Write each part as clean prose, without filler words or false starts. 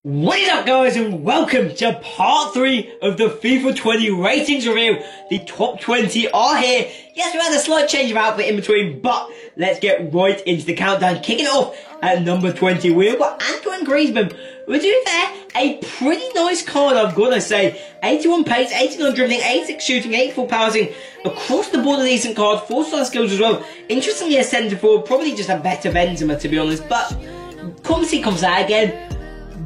What is up, guys, and welcome to part 3 of the FIFA 20 ratings review. The top 20 are here. Yes, we had a slight change of outfit in between, but let's get right into the countdown. Kicking it off at number 20, we've got Antoine Griezmann. We're doing there a pretty nice card, I've got to say. 81 pace, 89 dribbling, 86 shooting, 84 passing. Across the board, a decent card. 4-star skills as well. Interestingly, a centre forward, probably just a better Benzema, to be honest. But Comsey comes out again.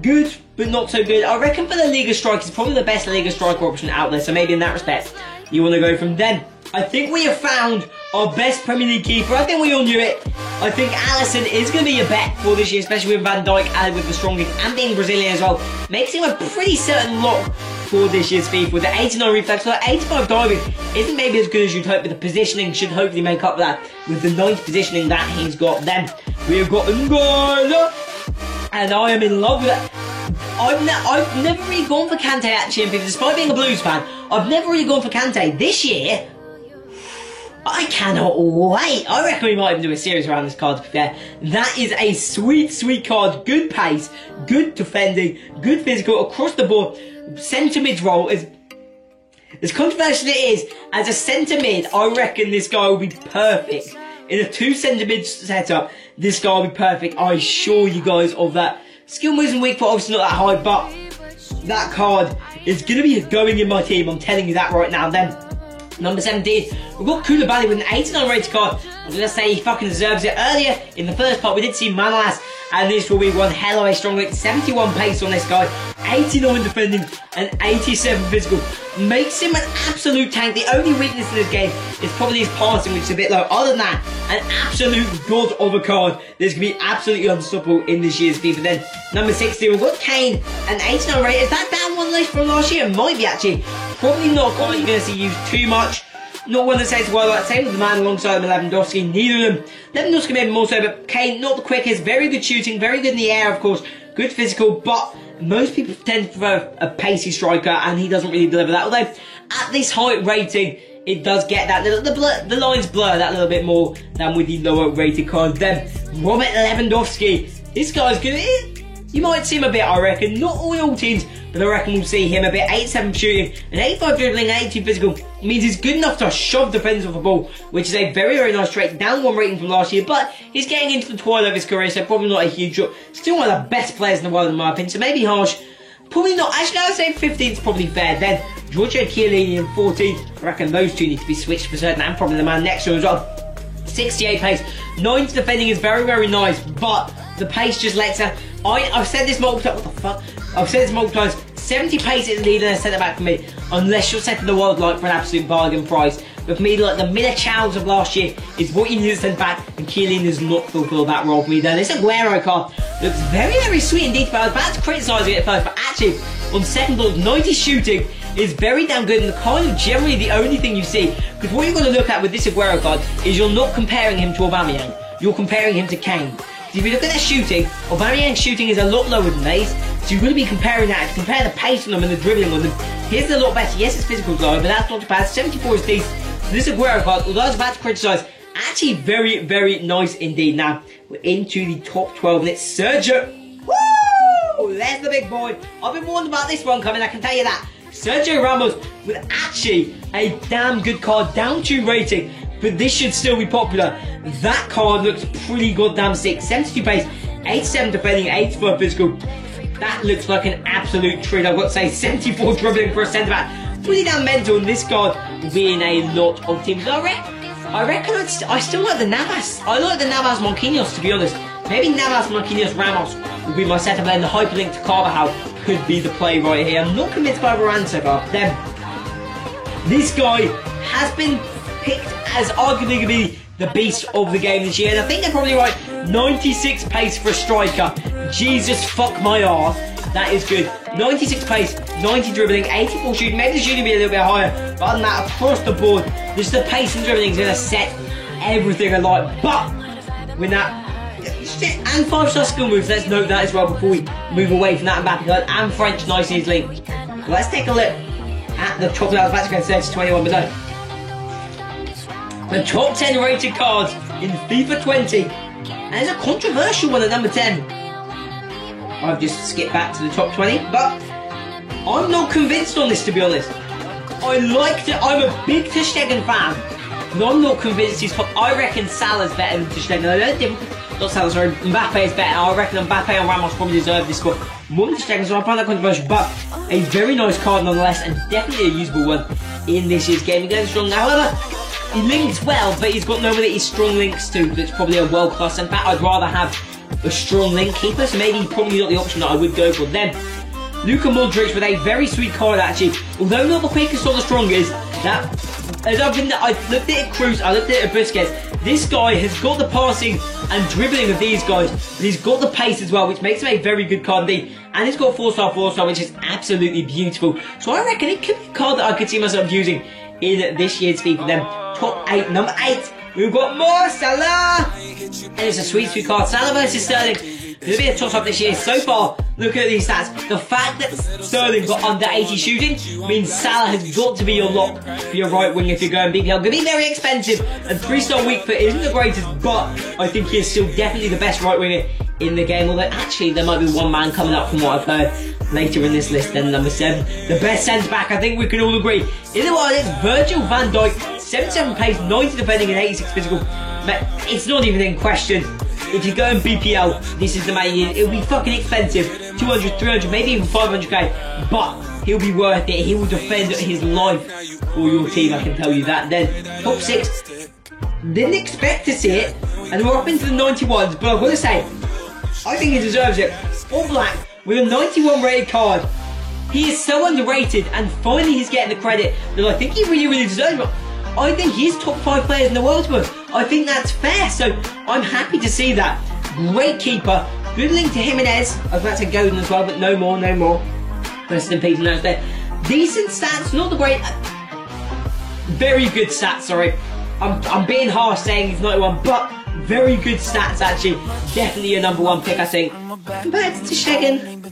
Good, but not so good. I reckon for the Liga striker, it's probably the best Liga striker option out there. So maybe in that respect, you want to go from them. I think we have found our best Premier League keeper. I think we all knew it. I think Alisson is going to be a bet for this year, especially with Van Dijk added with the strongest and being Brazilian as well. Makes him a pretty certain lock for this year's FIFA. With the 89 reflex, so 85 diving isn't maybe as good as you'd hope, but the positioning should hopefully make up for that with the 90 positioning that he's got. Then we've got N'Golo, and I am in love with it. I've never really gone for Kante actually in FIFA, despite being a Blues fan. I've never really gone for Kante. This year, I cannot wait. I reckon we might even do a series around this card, to be fair. That is a sweet, sweet card. Good pace, good defending, good physical across the board. Centre mid role is as controversial as it is. As a centre mid, I reckon this guy will be perfect. In a 2 centre mid setup, this guy will be perfect. I assure you guys of that. Skill moves and weak foot obviously not that high, but that card is going to be going in my team. I'm telling you that right now. Then, number 17, we've got Koulibaly with an 89 rated card. I'm going to say he fucking deserves it. Earlier in the first part, we did see Manolas, and this will be one hell of a strong lick. 71 pace on this guy, 89 defending, and 87 physical. Makes him an absolute tank. The only weakness in this game is probably his passing, which is a bit low. Other than that, an absolute god of a card. This can be absolutely unstoppable in this year's FIFA. Then, number 60, we've got Kane, an 89 rate. Is that down one list from last year? It might be actually. Probably not quite you're going to see used too much. Not one that says well, like same with the man alongside Lewandowski. Neither of them. Lewandowski maybe more so, but Kane not the quickest. Very good shooting, very good in the air, of course. Good physical, but most people tend to prefer a pacey striker, and he doesn't really deliver that. Although at this height rating, it does get that little the lines blur that little bit more than with the lower rated cards. Then Robert Lewandowski. This guy's good. You might see him a bit, I reckon. Not all teams, but I reckon we'll see him a bit. 87 shooting, and 85 dribbling, 82 physical. Means he's good enough to shove defenders off the ball, which is a very, very nice trait. Down 1 rating from last year, but he's getting into the twilight of his career, so probably not a huge drop. Still one of the best players in the world, in my opinion, so maybe harsh. Probably not. Actually, I would say 15 is probably fair. Then Giorgio Chiellini in 14th. I reckon those two need to be switched for certain, and probably the man next to him as well. 68 pace. 90 defending is very, very nice, but the pace just lets out. I've said this multiple times. What the fuck? I've said this multiple times. 70 pace is leading a centre back for me, unless you're setting the world like for an absolute bargain price. But for me, like the Militao of last year is what you need to send back, and Chiellini does not fulfil that role for me. Then this Aguero card looks very, very sweet indeed. But I was about to criticise it at first, but actually, on second thought, 90 shooting is very damn good, and the kind of generally the only thing you see. Because what you've got to look at with this Aguero card is you're not comparing him to Aubameyang, you're comparing him to Kane. So if you look at their shooting, Aubameyang's shooting is a lot lower than these, so you're going to be comparing that. To compare the pace on them and the dribbling on them, his is a lot better. Yes, it's physical low, but that's not too bad. 74 is decent. So this Aguero card, although I was about to criticise, actually very, very nice indeed. Now, we're into the top 12, and it's Sergio. Woo! There's the big boy. I've been warned about this one coming, I can tell you that. Sergio Ramos with actually a damn good card, down 2 rating, but this should still be popular. That card looks pretty goddamn sick. 72 pace, 87 defending, 84 physical. That looks like an absolute treat. I've got to say, 74 dribbling for a centre back. Pretty damn mental, and this card will be in a lot of teams. I reckon I still like the Navas. I like the Navas Marquinhos, to be honest. Maybe Navas Marquinhos Ramos will be my setup, and the hyperlink to Carvajal could be the play right here. I'm not convinced by Varane so far. Then, this guy has been picked as arguably going to be the beast of the game this year, and I think they're probably right. 96 pace for a striker. Jesus fuck my arse. That is good. 96 pace, 90 dribbling, 84 shooting. Maybe the shooting will be a little bit higher, but other than that, across the board, just the pace and dribbling is going to set everything alight. But with that, and 5-star skill moves, let's note that as well before we move away from that Mbappe card, and French nice easily. Let's take a look at the top. I was about to go 30 to 21, but no. The top 10 rated cards in FIFA 20, and there's a controversial one at number 10. I've just skipped back to the top 20, but I'm not convinced on this, to be honest. I liked it. I'm a big Ter Stegen fan, but I'm not convinced he's top. I reckon Salah's better than Ter Stegen. I don't think, not Salah, sorry, Mbappe is better. I reckon Mbappe and Ramos probably deserve this score more than Ter Stegen, so I find that controversial, but a very nice card nonetheless, and definitely a usable one in this year's game. Again, strong. However, he links well, but he's got nobody that he's strong links to that's probably a world class. In fact, I'd rather have a strong link keeper, so maybe probably not the option that I would go for. Then Luka Modric with a very sweet card actually, although not the quickest or the strongest. That as I've looked at Cruz, I looked at Busquets. This guy has got the passing and dribbling of these guys, but he's got the pace as well, which makes him a very good card indeed. And he's got 4-star, which is absolutely beautiful. So I reckon it could be a card that I could see myself using in this year's FIFA. Then top 8, number 8, we've got more Salah, and it's a sweet card. Salah versus Sterling. There'll be a toss-up this year. So far, look at these stats. The fact that Sterling got under 80 shooting means Salah has got to be your lock for your right wing if you're going BPL. Going to be very expensive, and 3-star weak foot isn't the greatest, but I think he is still definitely the best right winger in the game. Although actually there might be one man coming up from what I've heard later in this list. Then number 7, the best centre back. I think we can all agree. In the world, it's Virgil van Dijk. 77 pace, 90 defending, and 86 physical. But it's not even in question. If you go in BPL, this is the man. It'll be fucking expensive, 200, 300, maybe even 500k, but he'll be worth it. He will defend his life for your team, I can tell you that. Then top 6, didn't expect to see it, and we're up into the 91s, but I've got to say, I think he deserves it. All black with a 91 rated card. He is so underrated, and finally he's getting the credit that I think he really deserves it. I think he's top 5 players in the world, but I think that's fair, so I'm happy to see that. Great keeper, good link to Jimenez. I was about to say Godin as well, but no more. Rest in peace, and there. Decent stats, not the great, very good stats, sorry. I'm being harsh saying he's 91, but very good stats actually. Definitely a number 1 pick, I think. Compared to Ter Stegen,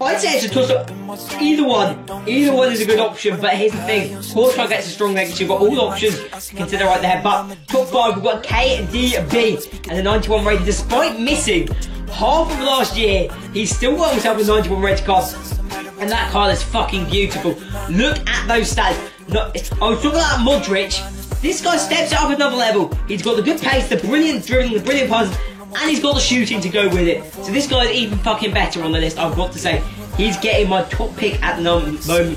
I'd say it's a toss-up. Either one is a good option, but here's the thing. Courtois gets a strong leg, so you've got all the options to consider right there. But top 5, we've got KDB and a 91 rated. Despite missing half of last year, he's still got himself a 91 rated card. And that card is fucking beautiful. Look at those stats. I was talking about Modric. This guy steps it up another level. He's got the good pace, the brilliant dribbling, the brilliant passes, and he's got the shooting to go with it. So this guy is even fucking better on the list, I've got to say. He's getting my top pick at the moment for,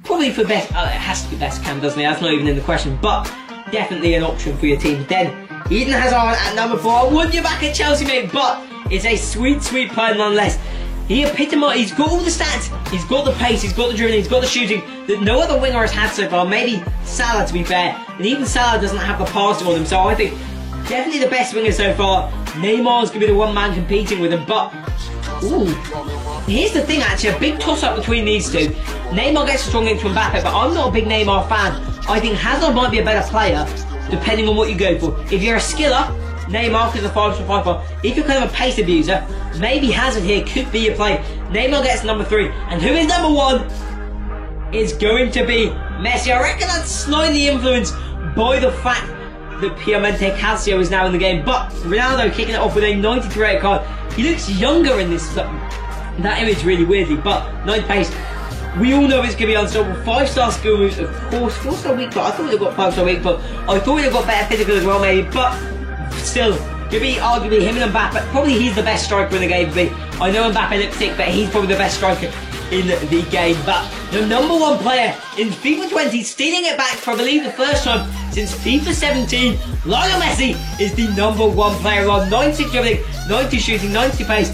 probably for best, it has to be best cam, doesn't it? That's not even in the question, but definitely an option for your team. Then, Eden Hazard at number 4. I want you back at Chelsea, mate, but it's a sweet player nonetheless. He epitomised, he's got all the stats, he's got the pace, he's got the dribbling, he's got the shooting that no other winger has had so far, maybe Salah to be fair, and even Salah doesn't have the passing on him, so I think definitely the best winger so far. Neymar's going to be the one man competing with him, but ooh, here's the thing actually, a big toss up between these two. Neymar gets a strong link to Mbappe, but I'm not a big Neymar fan. I think Hazard might be a better player, depending on what you go for. If you're a skiller, Neymar is a 5-star 5-star. If you're kind of a pace abuser, maybe Hazard here could be your play. Neymar gets number 3, and who is number 1? Is going to be Messi. I reckon that's slightly influenced by the fact that Piemonte Calcio is now in the game, but Ronaldo kicking it off with a 93 rated card. He looks younger in this, that image really weirdly, but 9 pace. We all know it's going to be unstoppable. 5-star skill moves, of course. 4-star weak foot. I thought we'd have got 5-star weak foot. I thought we'd have got better physical as well, maybe, but still, could be arguably him and Mbappe. Probably he's the best striker in the game for me. I know Mbappe looks sick, but he's probably the best striker in the game. But the number 1 player in FIFA 20, stealing it back for I believe the first time since FIFA 17, Lionel Messi is the number 1 player on 90 dribbling, 90 shooting, 90 pace.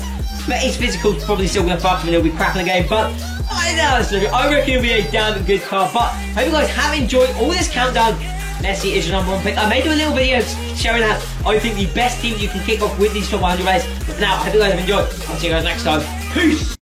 But his physical's probably still going to fuck him and he'll be crap in the game. But I reckon he'll be a damn good card. But I hope you guys have enjoyed all this countdown. Messi is your number 1 pick. I may do a little video showing out I think the best team you can kick off with these top 100 players. But for now, I hope you guys have enjoyed. I'll see you guys next time. Peace!